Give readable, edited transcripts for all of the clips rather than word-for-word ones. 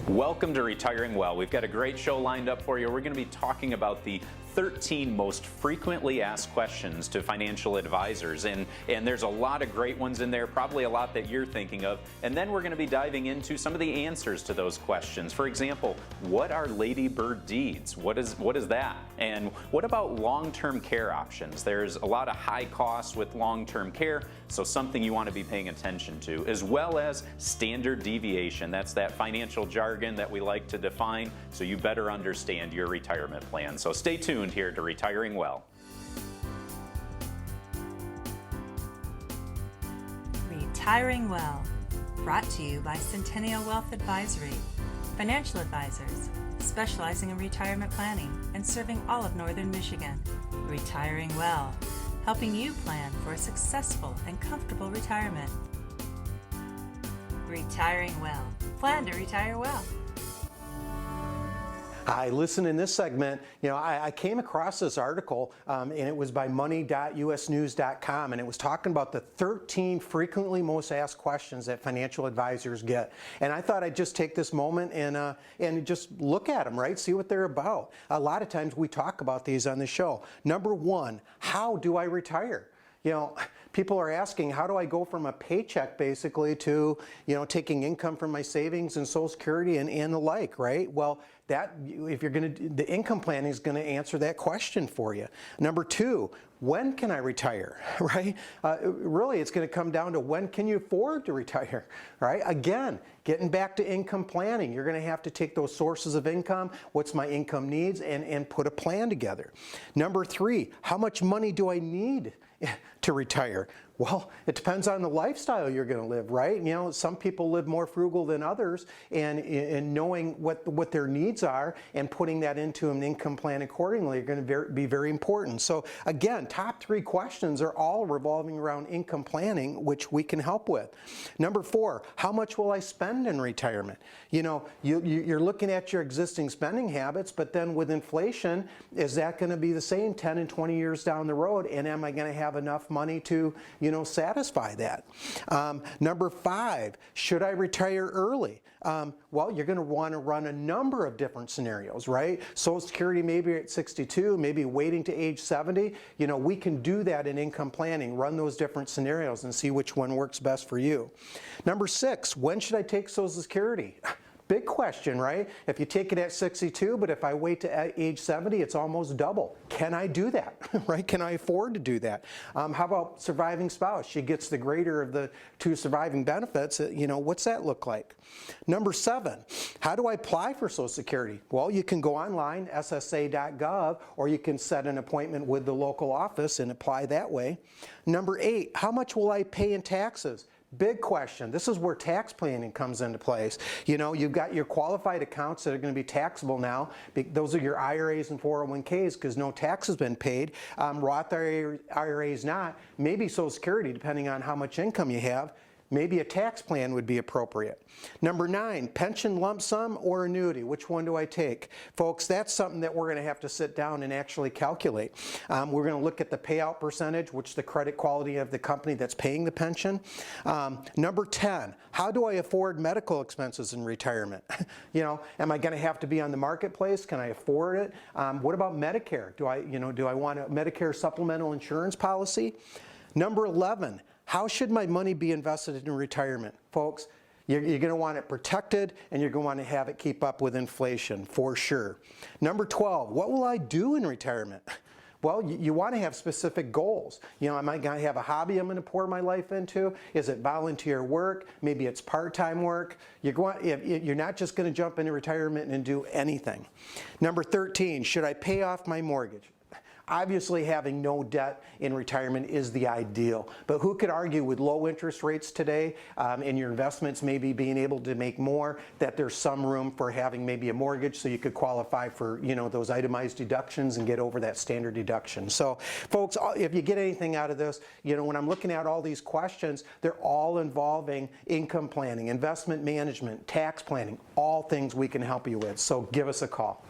Welcome to Retiring Well. We've got a great show lined up for you. We're going to be talking about the 13 most frequently asked questions to financial advisors, and there's a lot of great ones in there, probably a lot that you're thinking of. And then we're going to be diving into some of the answers to those questions. For example, what are Ladybird Deeds? What is that? And what about long-term care options? There's a lot of high costs with long-term care, so something you want to be paying attention to, as well as standard deviation. That's that financial jargon that we like to define, so you better understand your retirement plan. So stay tuned here to Retiring Well. Retiring Well, brought to you by Centennial Wealth Advisory, financial advisors specializing in retirement planning and serving all of Northern Michigan. Retiring Well, helping you plan for a successful and comfortable retirement. Retiring Well, plan to retire well. I listened in this segment, I came across this article and it was by money.usnews.com, and it was talking about the 13 frequently most asked questions that financial advisors get. And I thought I'd just take this moment and just look at them, right? See what they're about. A lot of times we talk about these on the show. Number one, how do I retire? People are asking, how do I go from a paycheck basically to, taking income from my savings and Social Security and the like, right? Well, the income planning is going to answer that question for you. Number two, when can I retire, right? Really, it's going to come down to when can you afford to retire, right? Again, getting back to income planning, you're going to have to take those sources of income, what's my income needs, and put a plan together. Number three, how much money do I need to retire? Well, it depends on the lifestyle you're going to live, right? Some people live more frugal than others, and knowing what their needs are and putting that into an income plan accordingly are going to be very important. So again, top three questions are all revolving around income planning, which we can help with. Number four, how much will I spend in retirement? You're looking at your existing spending habits, but then with inflation, is that going to be the same 10 and 20 years down the road? And am I going to have enough money to satisfy that? Number five, should I retire early? Well, you're going to want to run a number of different scenarios, right? Social Security maybe at 62, maybe waiting to age 70. We can do that in income planning, run those different scenarios and see which one works best for you. Number six, when should I take Social Security? Big question, right? If you take it at 62, but if I wait to age 70, it's almost double. Can I do that, right? Can I afford to do that? How about surviving spouse? She gets the greater of the two surviving benefits. What's that look like? Number seven, how do I apply for Social Security? Well, you can go online, ssa.gov, or you can set an appointment with the local office and apply that way. Number eight, how much will I pay in taxes? Big question. This is where tax planning comes into place. You've got your qualified accounts that are going to be taxable now. Those are your IRAs and 401ks because no tax has been paid. Roth IRAs not. Maybe Social Security, depending on how much income you have. Maybe a tax plan would be appropriate. Number nine, pension lump sum or annuity. Which one do I take? Folks, that's something that we're going to have to sit down and actually calculate. We're going to look at the payout percentage, which the credit quality of the company that's paying the pension. Number 10, how do I afford medical expenses in retirement? Am I going to have to be on the marketplace? Can I afford it? What about Medicare? Do I want a Medicare supplemental insurance policy? Number 11, how should my money be invested in retirement? Folks, you're going to want it protected, and you're going to want to have it keep up with inflation, for sure. Number 12, what will I do in retirement? Well, you want to have specific goals. Am I going to have a hobby I'm going to pour my life into? Is it volunteer work? Maybe it's part-time work. You're not just going to jump into retirement and do anything. Number 13, should I pay off my mortgage? Obviously, having no debt in retirement is the ideal, but who could argue with low interest rates today and your investments maybe being able to make more, that there's some room for having maybe a mortgage so you could qualify for those itemized deductions and get over that standard deduction. So folks, if you get anything out of this, when I'm looking at all these questions, they're all involving income planning, investment management, tax planning, all things we can help you with. So give us a call.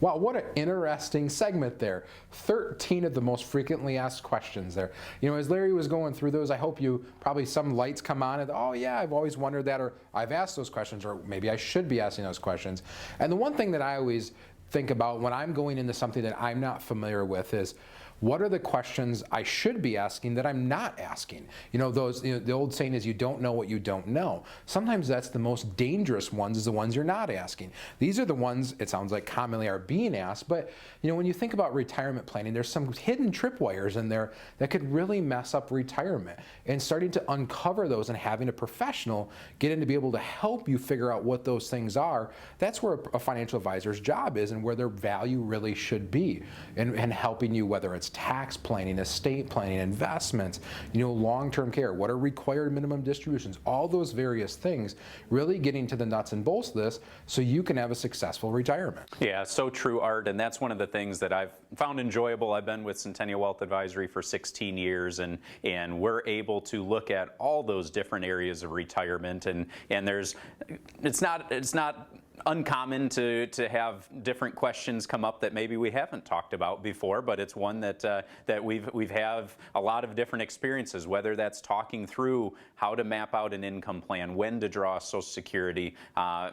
Wow, what an interesting segment there. 13 of the most frequently asked questions there. You know, as Larry was going through those, I hope you probably some lights come on and, oh yeah, I've always wondered that, or I've asked those questions, or maybe I should be asking those questions. And the one thing that I always think about when I'm going into something that I'm not familiar with is, what are the questions I should be asking that I'm not asking? You know, the old saying is, you don't know what you don't know. Sometimes that's the most dangerous ones, is the ones you're not asking. These are the ones, it sounds like, commonly are being asked, but you know, when you think about retirement planning, there's some hidden tripwires in there that could really mess up retirement. And starting to uncover those and having a professional get in to be able to help you figure out what those things are, that's where a financial advisor's job is, and where their value really should be, and helping you, whether it's tax planning, estate planning, investments, you know, long-term care, what are required minimum distributions, all those various things, really getting to the nuts and bolts of this so you can have a successful retirement. Yeah, so true, Art, and that's one of the things that I've found enjoyable. I've been with Centennial Wealth Advisory for 16 years, and we're able to look at all those different areas of retirement, and it's not uncommon to have different questions come up that maybe we haven't talked about before, but it's one that we've have a lot of different experiences, whether that's talking through how to map out an income plan, when to draw Social Security,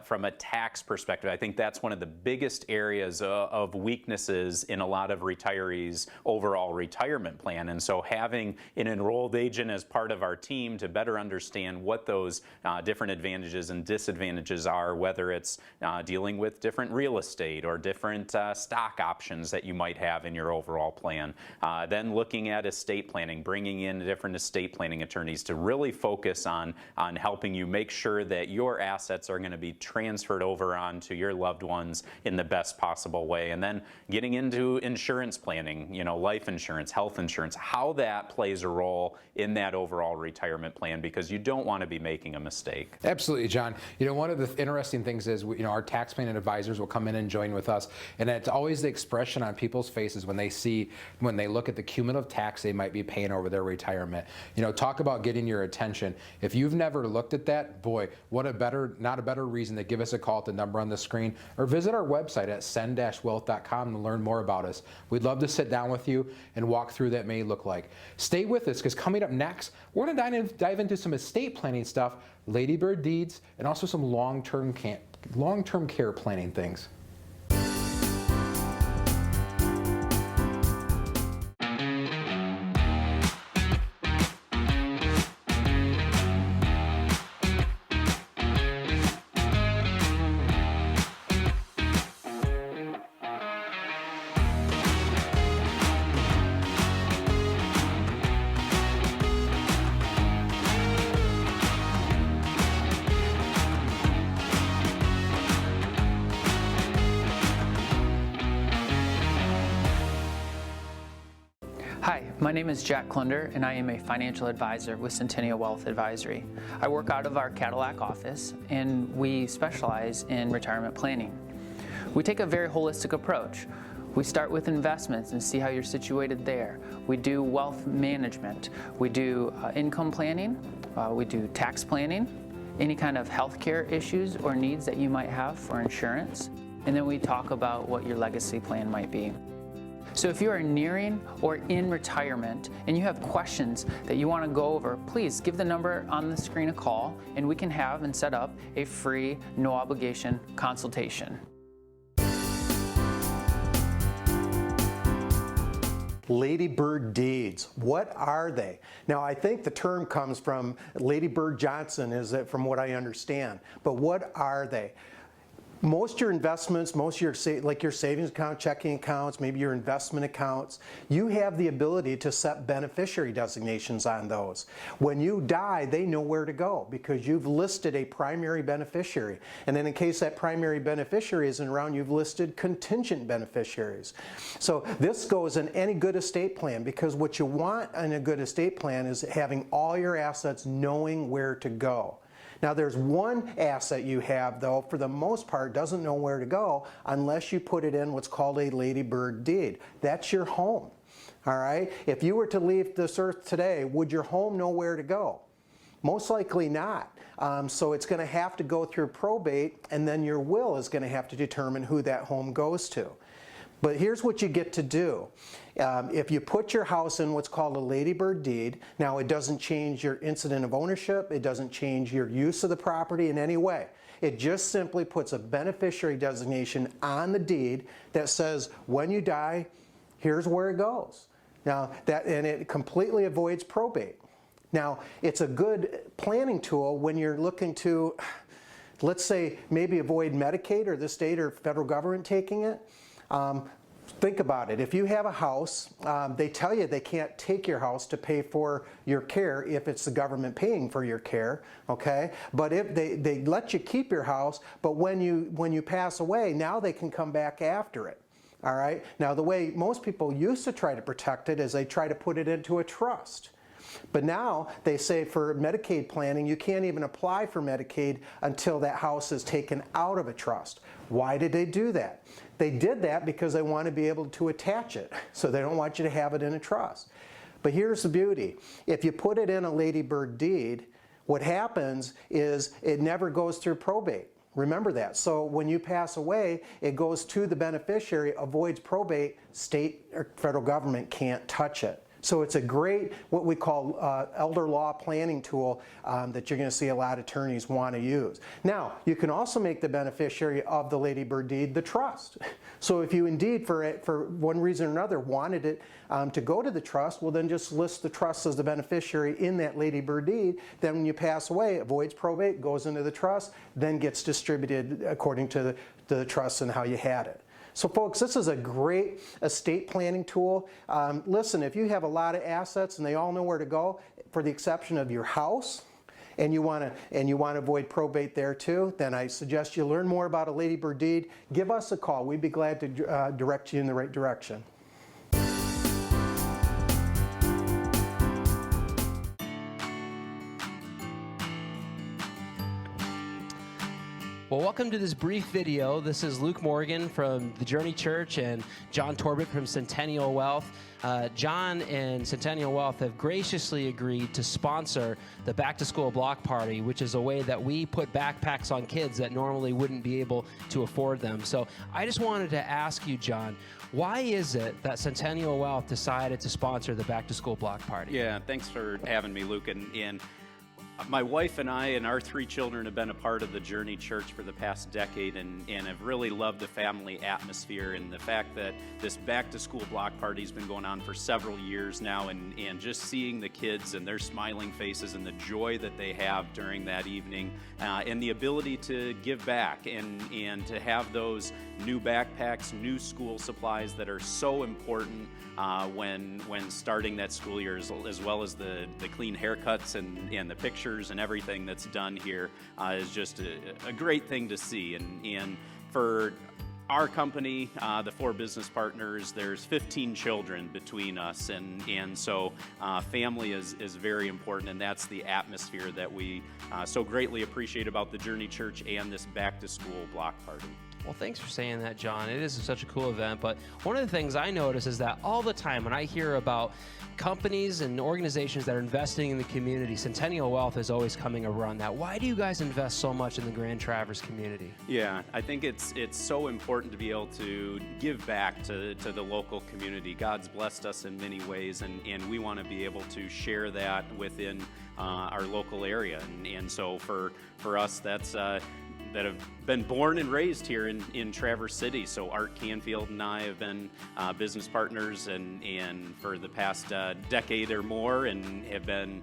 from a tax perspective. I think that's one of the biggest areas of weaknesses in a lot of retirees' overall retirement plan, and so having an enrolled agent as part of our team to better understand what those different advantages and disadvantages are, whether it's dealing with different real estate or different stock options that you might have in your overall plan. Then looking at estate planning, bringing in different estate planning attorneys to really focus on helping you make sure that your assets are going to be transferred over onto your loved ones in the best possible way. And then getting into insurance planning, you know, life insurance, health insurance, how that plays a role in that overall retirement plan, because you don't want to be making a mistake. Absolutely, John. You know, one of the interesting things is, you know, our tax planning advisors will come in and join with us, and it's always the expression on people's faces when they look at the cumulative tax they might be paying over their retirement. You know, talk about getting your attention. If you've never looked at that, boy, not a better reason to give us a call at the number on the screen, or visit our website at cen-wealth.com to learn more about us. We'd love to sit down with you and walk through that may look like. Stay with us, because coming up next, we're going to dive into some estate planning stuff, Ladybird Deeds, and also some long-term care planning things. Hi, my name is Jack Klunder, and I am a financial advisor with Centennial Wealth Advisory. I work out of our Cadillac office, and we specialize in retirement planning. We take a very holistic approach. We start with investments and see how you're situated there. We do wealth management. We do income planning. We do tax planning, any kind of healthcare issues or needs that you might have for insurance. And then we talk about what your legacy plan might be. So if you are nearing or in retirement and you have questions that you want to go over, please give the number on the screen a call, and we can have and set up a free, no obligation consultation. Ladybird Deeds, what are they? Now, I think the term comes from Ladybird Johnson, is it, from what I understand, but what are they? Most of your investments, most of your, like your savings account, checking accounts, maybe your investment accounts, you have the ability to set beneficiary designations on those. When you die, they know where to go because you've listed a primary beneficiary. And then in case that primary beneficiary isn't around, you've listed contingent beneficiaries. So this goes in any good estate plan, because what you want in a good estate plan is having all your assets knowing where to go. Now there's one asset you have, though, for the most part doesn't know where to go unless you put it in what's called a Ladybird deed. That's your home. All right? If you were to leave this earth today, would your home know where to go? Most likely not. So it's going to have to go through probate, and then your will is going to have to determine who that home goes to. But here's what you get to do. If you put your house in what's called a Ladybird deed, now it doesn't change your incident of ownership, it doesn't change your use of the property in any way. It just simply puts a beneficiary designation on the deed that says when you die, here's where it goes. Now and it completely avoids probate. Now it's a good planning tool when you're looking to, let's say, maybe avoid Medicaid or the state or federal government taking it. Think about it. If you have a house, they tell you they can't take your house to pay for your care if it's the government paying for your care, okay? But if they let you keep your house, but when you pass away, now they can come back after it, all right? Now the way most people used to try to protect it is they try to put it into a trust. But now they say for Medicaid planning, you can't even apply for Medicaid until that house is taken out of a trust. Why did they do that? They did that because they want to be able to attach it. So they don't want you to have it in a trust. But here's the beauty. If you put it in a Ladybird deed, what happens is it never goes through probate. Remember that. So when you pass away, it goes to the beneficiary, avoids probate, state or federal government can't touch it. So it's a great, what we call elder law planning tool that you're going to see a lot of attorneys want to use. Now, you can also make the beneficiary of the Ladybird deed the trust. So if you indeed, for one reason or another, wanted it to go to the trust, well then just list the trust as the beneficiary in that Ladybird deed. Then when you pass away, avoids probate, goes into the trust, then gets distributed according to the trust and how you had it. So folks, this is a great estate planning tool. Listen, if you have a lot of assets and they all know where to go, for the exception of your house, and you want to avoid probate there too, then I suggest you learn more about a Ladybird deed. Give us a call. We'd be glad to direct you in the right direction. Well, welcome to this brief video. This is Luke Morgan from the Journey Church and Jon Torbet from Centennial Wealth. John and Centennial Wealth have graciously agreed to sponsor the Back to School Block Party, which is a way that we put backpacks on kids that normally wouldn't be able to afford them. So I just wanted to ask you, John, why is it that Centennial Wealth decided to sponsor the Back to School Block Party? Yeah, thanks for having me, Luke. And my wife and I and our 3 children have been a part of the Journey Church for the past decade and have really loved the family atmosphere and the fact that this back-to-school block party has been going on for several years now, and just seeing the kids and their smiling faces and the joy that they have during that evening and the ability to give back and to have those new backpacks, new school supplies that are so important when starting that school year, as well as the clean haircuts and the pictures and everything that's done here is just a great thing to see. And for our company, the 4 business partners, there's 15 children between us, and so family is very important, and that's the atmosphere that we so greatly appreciate about the Journey Church and this back to school block party. Well, thanks for saying that, John. It is such a cool event, but one of the things I notice is that all the time when I hear about companies and organizations that are investing in the community, Centennial Wealth is always coming around that. Why do you guys invest so much in the Grand Traverse community? Yeah, I think it's so important to be able to give back to the local community. God's blessed us in many ways, and we want to be able to share that within our local area. And so for us, that's that have been born and raised here in Traverse City. So Art Canfield and I have been business partners and for the past decade or more, and have been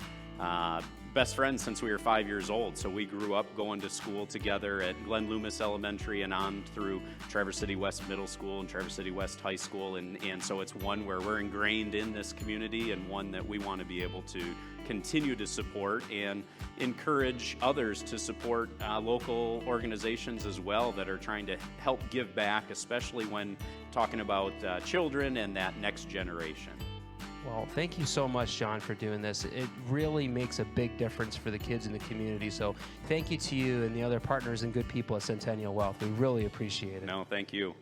best friends since we were 5 years old. So we grew up going to school together at Glen Loomis Elementary and on through Traverse City West Middle School and Traverse City West High School. And so it's one where we're ingrained in this community, and one that we want to be able to continue to support and encourage others to support local organizations as well that are trying to help give back, especially when talking about children and that next generation. Well, thank you so much, John, for doing this. It really makes a big difference for the kids in the community. So thank you to you and the other partners and good people at Centennial Wealth. We really appreciate it. No, thank you.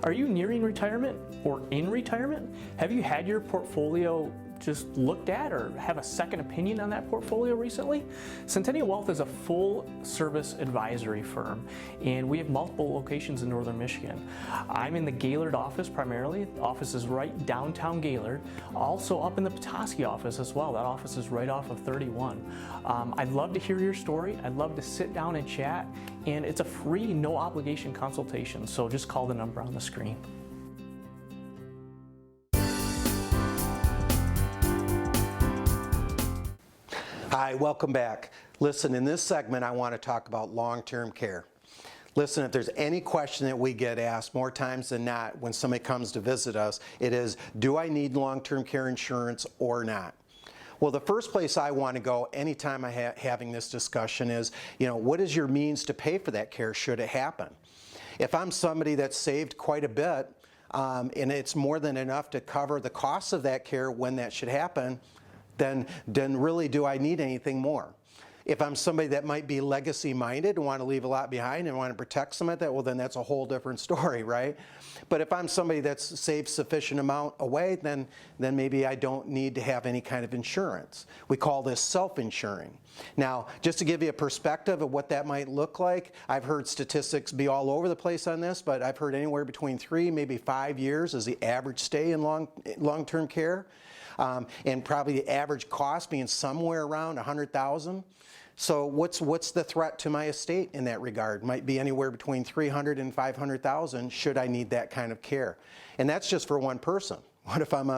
Are you nearing retirement or in retirement? Have you had your portfolio just looked at or have a second opinion on that portfolio recently, Centennial Wealth is a full-service advisory firm, and we have multiple locations in northern Michigan. I'm in the Gaylord office primarily. The office is right downtown Gaylord. Also up in the Petoskey office as well. That office is right off of 31. I'd love to hear your story. I'd love to sit down and chat, and it's a free, no obligation consultation, so just call the number on the screen. Hi, welcome back. Listen, in this segment, I want to talk about long-term care. Listen, if there's any question that we get asked more times than not when somebody comes to visit us, it is, do I need long-term care insurance or not? Well, the first place I want to go anytime I'm having this discussion is, what is your means to pay for that care should it happen? If I'm somebody that's saved quite a bit and it's more than enough to cover the costs of that care when that should happen, then really do I need anything more? If I'm somebody that might be legacy minded and want to leave a lot behind and want to protect some of that, well, then that's a whole different story, right? But if I'm somebody that's saved sufficient amount away, then maybe I don't need to have any kind of insurance. We call this self-insuring. Now, just to give you a perspective of what that might look like, I've heard statistics be all over the place on this, but I've heard anywhere between 3, maybe 5 years is the average stay in long-term care. And probably the average cost being somewhere around $100,000. So what's the threat to my estate in that regard? Might be anywhere between $300,000 and $500,000 should I need that kind of care. And that's just for one person. What if I'm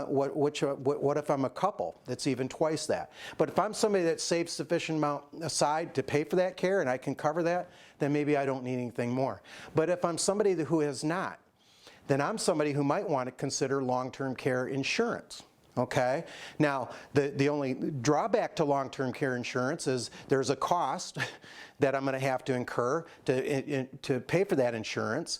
a couple that's even twice that? But if I'm somebody that saves sufficient amount aside to pay for that care and I can cover that, then maybe I don't need anything more. But if I'm somebody who has not, then I'm somebody who might want to consider long-term care insurance. Okay. Now, the only drawback to long-term care insurance is there's a cost that I'm going to have to incur to pay for that insurance.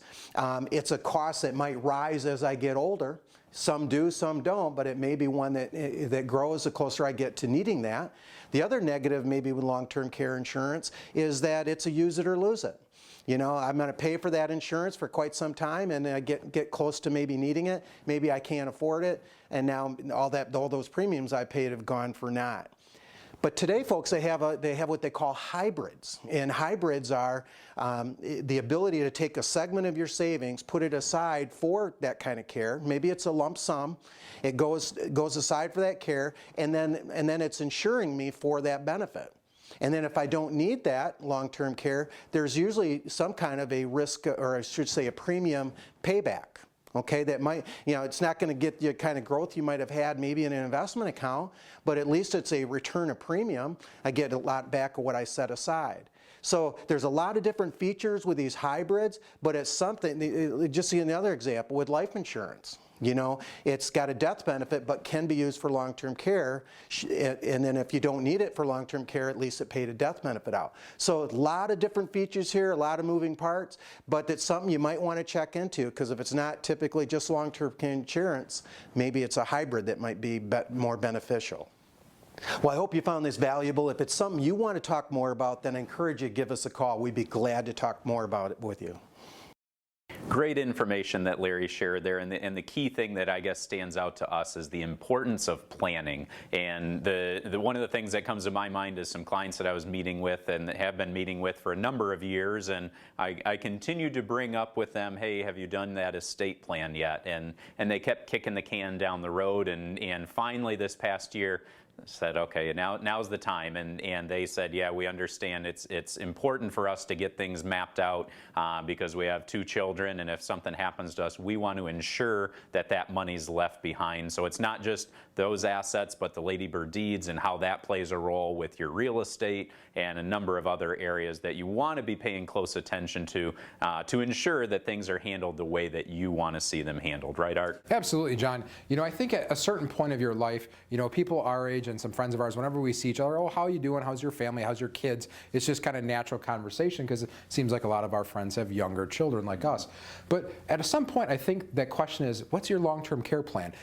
It's a cost that might rise as I get older. Some do, some don't, but it may be one that grows the closer I get to needing that. The other negative maybe with long-term care insurance is that it's a use it or lose it. I'm going to pay for that insurance for quite some time, and I get close to maybe needing it. Maybe I can't afford it, and now all those premiums I paid have gone for naught. But today, folks, they have what they call hybrids, and hybrids are the ability to take a segment of your savings, put it aside for that kind of care. Maybe it's a lump sum. It goes aside for that care, and then it's insuring me for that benefit. And then if I don't need that long-term care, there's usually some kind of a risk, or I should say a premium payback. Okay, that might, it's not going to get the kind of growth you might have had maybe in an investment account, but at least it's a return of premium. I get a lot back of what I set aside. So there's a lot of different features with these hybrids, but it's something, just see another example with life insurance. It's got a death benefit, but can be used for long-term care. And then if you don't need it for long-term care, at least it paid a death benefit out. So a lot of different features here, a lot of moving parts, but it's something you might want to check into, because if it's not typically just long-term insurance, maybe it's a hybrid that might be more beneficial. Well, I hope you found this valuable. If it's something you want to talk more about, then I encourage you to give us a call. We'd be glad to talk more about it with you. Great information that Larry shared there, and the key thing that I guess stands out to us is the importance of planning. And the one of the things that comes to my mind is some clients that I was meeting with and have been meeting with for a number of years, and I continue to bring up with them, hey, have you done that estate plan yet? And they kept kicking the can down the road, and finally this past year said, okay, now's the time, and they said, yeah, we understand it's important for us to get things mapped out because we have 2 children, and if something happens to us, we want to ensure that money's left behind. So it's not just those assets, but the Ladybird Deeds and how that plays a role with your real estate and a number of other areas that you want to be paying close attention to ensure that things are handled the way that you want to see them handled. Right, Art? Absolutely, John. I think at a certain point of your life, people our age and some friends of ours, whenever we see each other, oh, how are you doing? How's your family? How's your kids? It's just kind of natural conversation, because it seems like a lot of our friends have younger children like us. But at some point, I think that question is, what's your long-term care plan?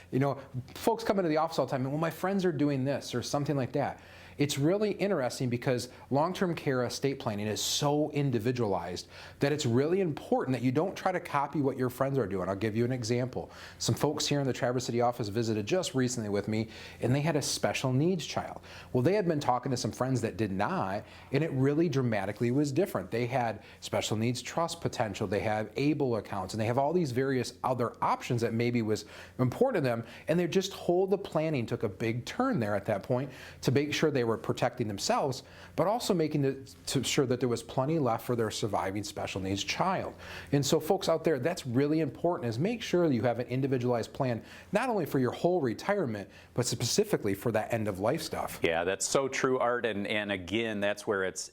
Folks come into the office all the time and, well, my friends are doing this or something like that. it's really interesting because long-term care estate planning is so individualized that it's really important that you don't try to copy what your friends are doing. I'll give you an example. Some folks here in the Traverse City office visited just recently with me, and they had a special needs child. Well, they had been talking to some friends that did not, and it really dramatically was different. They had special needs trust potential, they have ABLE accounts, and they have all these various other options that maybe was important to them, and their just whole the planning took a big turn there at that point to make sure they were protecting themselves, but also making sure that there was plenty left for their surviving special needs child. And so folks out there, that's really important, is make sure you have an individualized plan, not only for your whole retirement, but specifically for that end of life stuff. Yeah, that's so true, Art, and again, that's where it's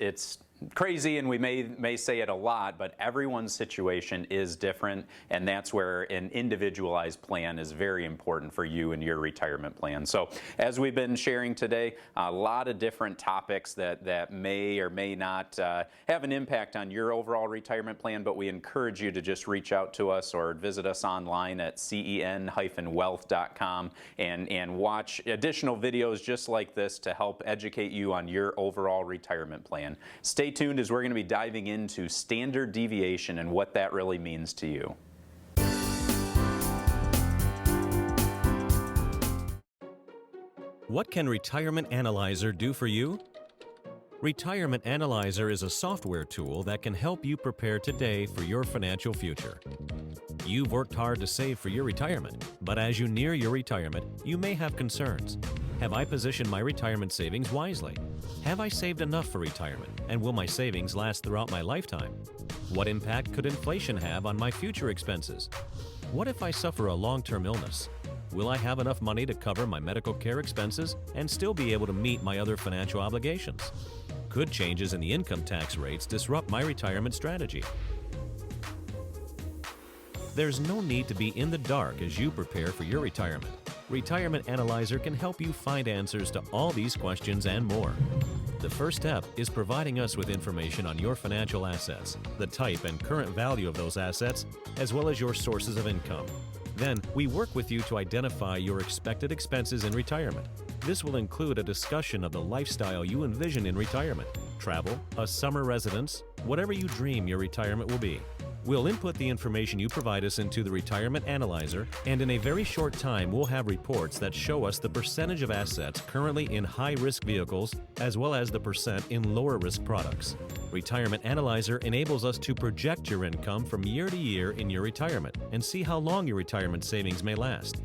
crazy, and we may say it a lot, but everyone's situation is different, and that's where an individualized plan is very important for you and your retirement plan. So as we've been sharing today, a lot of different topics that may or may not have an impact on your overall retirement plan, but we encourage you to just reach out to us or visit us online at cen-wealth.com and watch additional videos just like this to help educate you on your overall retirement plan. Stay tuned, as we're going to be diving into standard deviation and what that really means to you. What can Retirement Analyzer do for you? Retirement Analyzer is a software tool that can help you prepare today for your financial future. You've worked hard to save for your retirement, but as you near your retirement, you may have concerns. Have I positioned my retirement savings wisely? Have I saved enough for retirement, and will my savings last throughout my lifetime? What impact could inflation have on my future expenses? What if I suffer a long-term illness? Will I have enough money to cover my medical care expenses and still be able to meet my other financial obligations? Could changes in the income tax rates disrupt my retirement strategy? There's no need to be in the dark as you prepare for your retirement. Retirement Analyzer can help you find answers to all these questions and more. The first step is providing us with information on your financial assets, the type and current value of those assets, as well as your sources of income. Then, we work with you to identify your expected expenses in retirement. This will include a discussion of the lifestyle you envision in retirement, travel, a summer residence, whatever you dream your retirement will be. We'll input the information you provide us into the Retirement Analyzer, and in a very short time we'll have reports that show us the percentage of assets currently in high-risk vehicles as well as the percent in lower-risk products. Retirement Analyzer enables us to project your income from year to year in your retirement and see how long your retirement savings may last.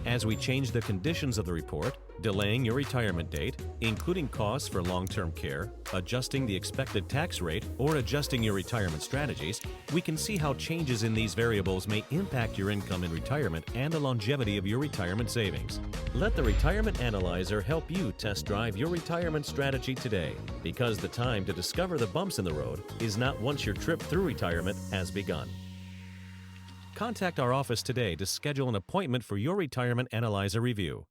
As we change the conditions of the report, delaying your retirement date, including costs for long-term care, adjusting the expected tax rate, or adjusting your retirement strategies, we can see how changes in these variables may impact your income in retirement and the longevity of your retirement savings. Let the Retirement Analyzer help you test drive your retirement strategy today, because the time to discover the bumps in the road is not once your trip through retirement has begun. Contact our office today to schedule an appointment for your Retirement Analyzer review.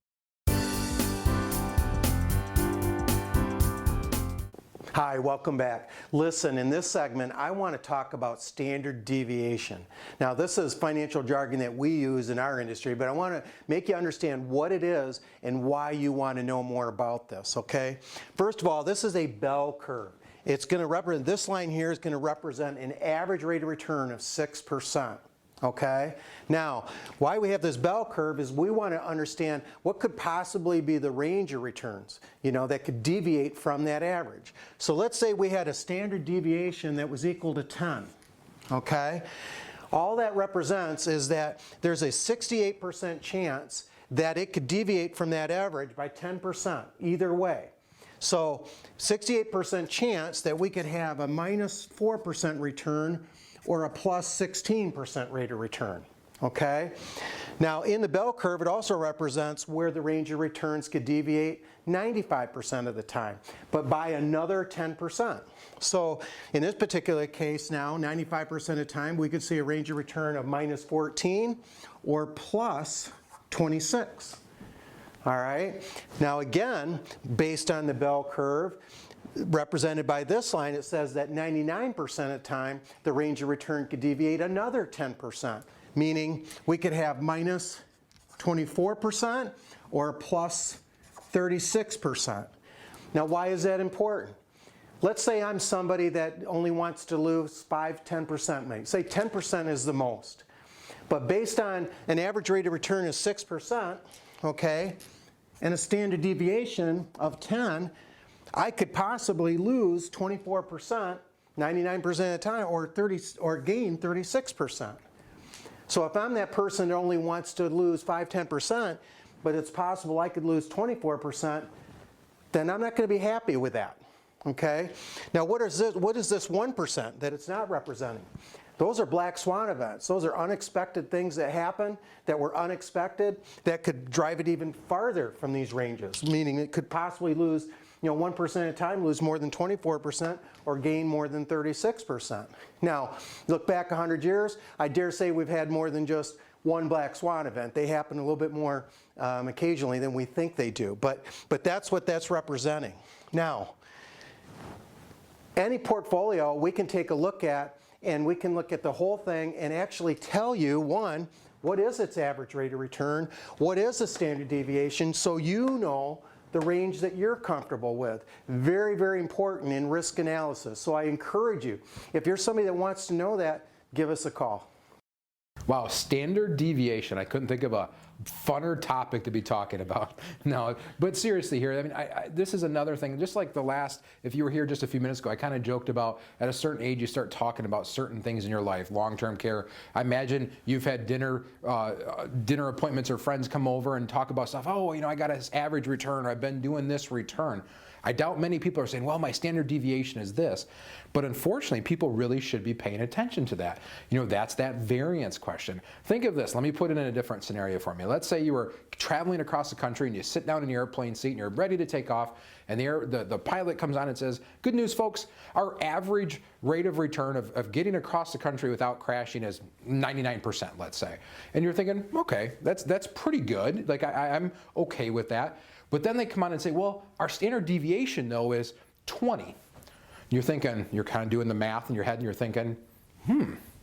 Hi, welcome back. Listen, in this segment, I want to talk about standard deviation. Now, this is financial jargon that we use in our industry, but I want to make you understand what it is and why you want to know more about this, okay? First of all, this is a bell curve. It's going to represent, this line here is going to represent an average rate of return of 6%. Okay? Now, why we have this bell curve is we want to understand what could possibly be the range of returns, that could deviate from that average. So let's say we had a standard deviation that was equal to 10. Okay? All that represents is that there's a 68% chance that it could deviate from that average by 10%, either way. So 68% chance that we could have a minus 4% return or a plus 16% rate of return, okay? Now, in the bell curve, it also represents where the range of returns could deviate 95% of the time, but by another 10%. So in this particular case now, 95% of the time, we could see a range of return of minus 14 or plus 26. All right? Now again, based on the bell curve, represented by this line, it says that 99% of the time, the range of return could deviate another 10%, meaning we could have minus 24% or plus 36%. Now, why is that important? Let's say I'm somebody that only wants to lose 5–10%, maybe. Say 10% is the most. But based on an average rate of return of 6%, okay, and a standard deviation of 10, I could possibly lose 24%, 99% of the time, or gain 36%. So if I'm that person that only wants to lose 5–10%, but it's possible I could lose 24%, then I'm not going to be happy with that. Okay? Now what is this 1% that it's not representing? Those are black swan events. Those are unexpected things that happen that were unexpected that could drive it even farther from these ranges, meaning it could possibly lose 1% at a time, lose more than 24%, or gain more than 36%. Now, look back 100 years, I dare say we've had more than just one black swan event. They happen a little bit more occasionally than we think they do, but that's what that's representing. Now, any portfolio we can take a look at, and we can look at the whole thing and actually tell you, one, what is its average rate of return, what is the standard deviation, so you know the range that you're comfortable with. Very, very important in risk analysis. So I encourage you, if you're somebody that wants to know that, give us a call. Wow, standard deviation. I couldn't think of a funner topic to be talking about. No, but seriously here, I mean, this is another thing, just like the last, if you were here just a few minutes ago, I kind of joked about at a certain age you start talking about certain things in your life, long-term care. I imagine you've had dinner appointments or friends come over and talk about stuff, oh, I got this average return, or I've been doing this return. I doubt many people are saying, well, my standard deviation is this. But unfortunately, people really should be paying attention to that. That's that variance question. Think of this. Let me put it in a different scenario for me. Let's say you were traveling across the country and you sit down in the airplane seat and you're ready to take off, and the pilot comes on and says, good news, folks, our average rate of return of getting across the country without crashing is 99%, let's say. And you're thinking, okay, that's pretty good. Like, I'm okay with that. But then they come on and say, well, our standard deviation, though, is 20. You're thinking, you're kind of doing the math in your head, and you're thinking,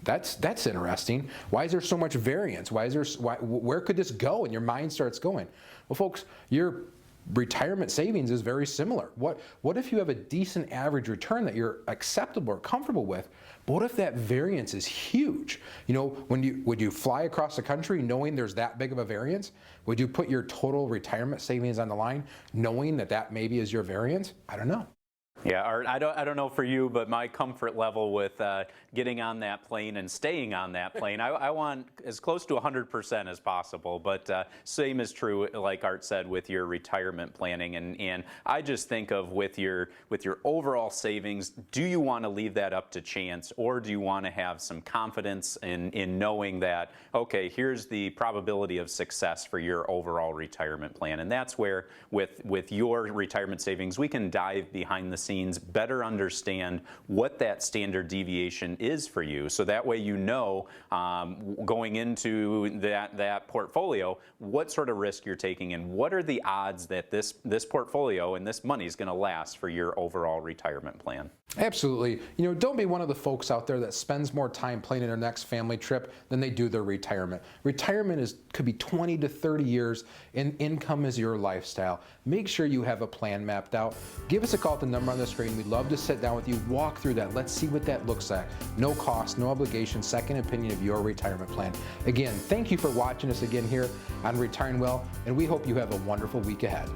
that's interesting. Why is there so much variance? Where could this go? And your mind starts going. Well, folks, your retirement savings is very similar. What if you have a decent average return that you're acceptable or comfortable with? But what if that variance is huge? Would you fly across the country knowing there's that big of a variance? Would you put your total retirement savings on the line knowing that maybe is your variance? I don't know. Yeah, Art, I don't know for you, but my comfort level with getting on that plane and staying on that plane, I want as close to 100% as possible. But same is true, like Art said, with your retirement planning. And I just think of with your overall savings, do you want to leave that up to chance, or do you want to have some confidence in knowing that, okay, here's the probability of success for your overall retirement plan? And that's where with your retirement savings, we can dive behind the scenes, better understand what that standard deviation is for you, so that way going into that portfolio, what sort of risk you're taking and what are the odds that this portfolio and this money is going to last for your overall retirement plan. Absolutely. Don't be one of the folks out there that spends more time planning their next family trip than they do their retirement. Retirement could be 20 to 30 years, and income is your lifestyle. Make sure you have a plan mapped out. Give us a call at the number on the screen. We'd love to sit down with you, walk through that. Let's see what that looks like. No cost, no obligation, second opinion of your retirement plan. Again, thank you for watching us again here on Retiring Well, and we hope you have a wonderful week ahead.